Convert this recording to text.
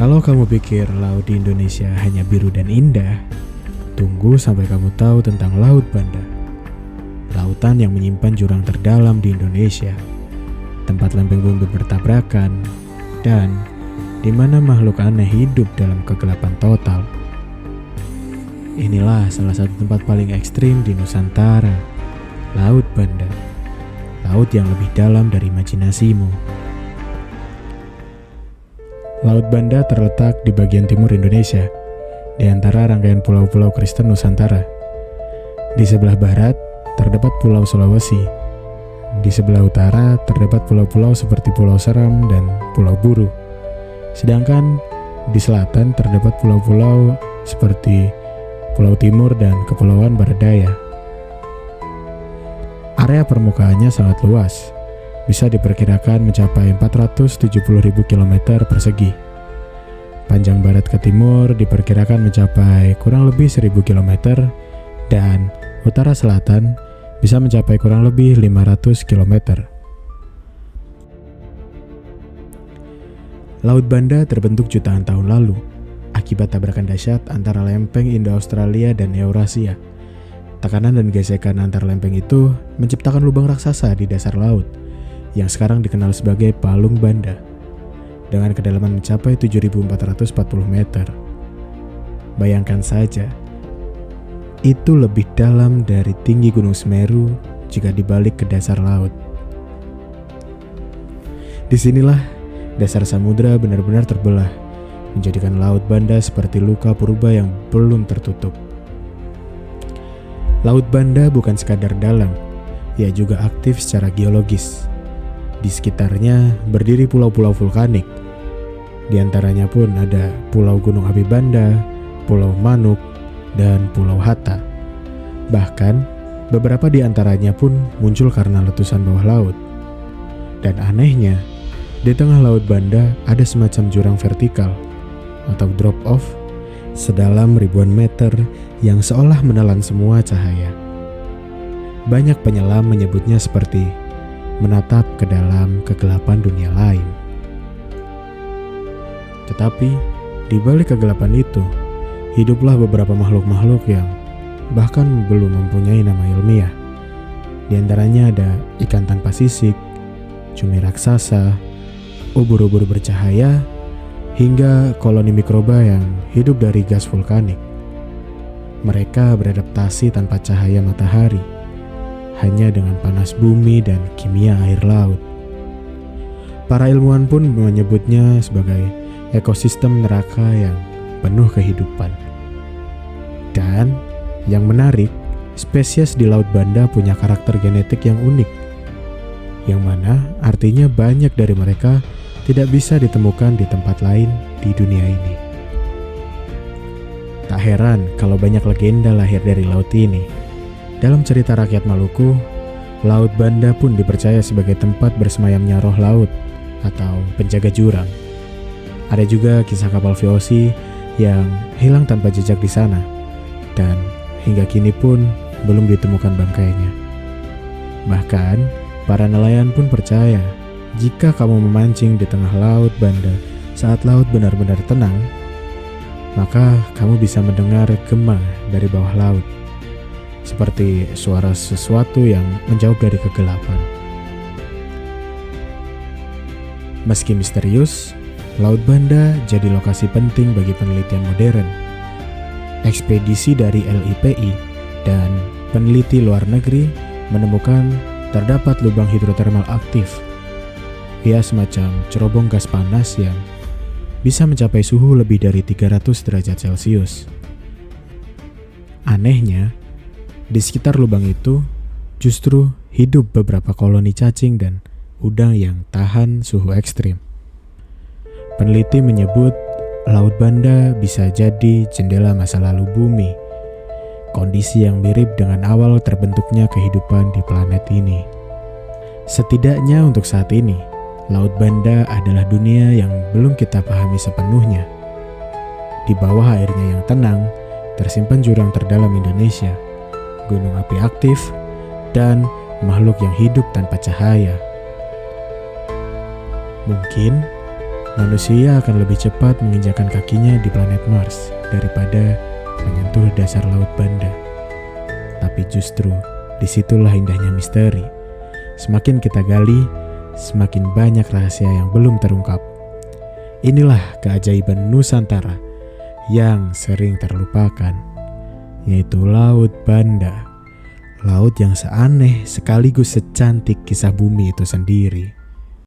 Kalau kamu pikir laut di Indonesia hanya biru dan indah, tunggu sampai kamu tahu tentang Laut Banda. Lautan yang menyimpan jurang terdalam di Indonesia, tempat lempeng bumi bertabrakan, dan di mana makhluk aneh hidup dalam kegelapan total. Inilah salah satu tempat paling ekstrim di Nusantara, Laut Banda. Laut yang lebih dalam dari imajinasimu. Laut Banda terletak di bagian timur Indonesia, di antara rangkaian pulau-pulau Kristen Nusantara. Di sebelah barat, terdapat Pulau Sulawesi. Di sebelah utara, terdapat pulau-pulau seperti Pulau Seram dan Pulau Buru. Sedangkan di selatan, terdapat pulau-pulau seperti Pulau Timur dan Kepulauan Barat Daya. Area permukaannya sangat luas, bisa diperkirakan mencapai 470.000 km persegi. Panjang barat ke timur diperkirakan mencapai kurang lebih 1.000 km dan utara selatan bisa mencapai kurang lebih 500 km. Laut Banda terbentuk jutaan tahun lalu akibat tabrakan dahsyat antara lempeng Indo-Australia dan Eurasia. Tekanan dan gesekan antar lempeng itu menciptakan lubang raksasa di dasar laut yang sekarang dikenal sebagai Palung Banda dengan kedalaman mencapai 7.440 meter. Bayangkan saja, itu lebih dalam dari tinggi Gunung Semeru jika dibalik ke dasar laut. Disinilah dasar samudra benar-benar terbelah, menjadikan Laut Banda seperti luka purba yang belum tertutup. Laut Banda bukan sekadar dalam, ia juga aktif secara geologis. Di sekitarnya berdiri pulau-pulau vulkanik. Di antaranya pun ada Pulau Gunung Api Banda, Pulau Manuk, dan Pulau Hatta. Bahkan, beberapa di antaranya pun muncul karena letusan bawah laut. Dan anehnya, di tengah Laut Banda ada semacam jurang vertikal atau drop off sedalam ribuan meter yang seolah menelan semua cahaya. Banyak penyelam menyebutnya seperti menatap ke dalam kegelapan dunia lain. Tetapi, di balik kegelapan itu, hiduplah beberapa makhluk-makhluk yang bahkan belum mempunyai nama ilmiah. Di antaranya ada ikan tanpa sisik, cumi raksasa, ubur-ubur bercahaya, hingga koloni mikroba yang hidup dari gas vulkanik. Mereka beradaptasi tanpa cahaya matahari, hanya dengan panas bumi dan kimia air laut. Para ilmuwan pun menyebutnya sebagai ekosistem neraka yang penuh kehidupan. Dan yang menarik, spesies di Laut Banda punya karakter genetik yang unik, yang mana artinya banyak dari mereka tidak bisa ditemukan di tempat lain di dunia ini. Tak heran kalau banyak legenda lahir dari laut ini. Dalam cerita rakyat Maluku, Laut Banda pun dipercaya sebagai tempat bersemayamnya roh laut atau penjaga jurang. Ada juga kisah kapal VOC yang hilang tanpa jejak di sana, dan hingga kini pun belum ditemukan bangkainya. Bahkan, para nelayan pun percaya jika kamu memancing di tengah Laut Banda saat laut benar-benar tenang, maka kamu bisa mendengar gema dari bawah laut, seperti suara sesuatu yang menjauh dari kegelapan. Meski misterius, Laut Banda jadi lokasi penting bagi penelitian modern. Ekspedisi dari LIPI dan peneliti luar negeri menemukan terdapat lubang hidrotermal aktif, via semacam cerobong gas panas yang bisa mencapai suhu lebih dari 300 derajat Celcius. Anehnya, di sekitar lubang itu justru hidup beberapa koloni cacing dan udang yang tahan suhu ekstrim. Peneliti menyebut Laut Banda bisa jadi jendela masa lalu bumi, kondisi yang mirip dengan awal terbentuknya kehidupan di planet ini. Setidaknya untuk saat ini, Laut Banda adalah dunia yang belum kita pahami sepenuhnya. Di bawah airnya yang tenang, tersimpan jurang terdalam Indonesia, gunung api aktif, dan makhluk yang hidup tanpa cahaya. Mungkin manusia akan lebih cepat menginjakan kakinya di planet Mars daripada menyentuh dasar laut Banda. Tapi justru disitulah indahnya misteri. Semakin kita gali, semakin banyak rahasia yang belum terungkap. Inilah keajaiban Nusantara yang sering terlupakan, yaitu Laut Banda. Laut yang seaneh sekaligus secantik kisah bumi itu sendiri.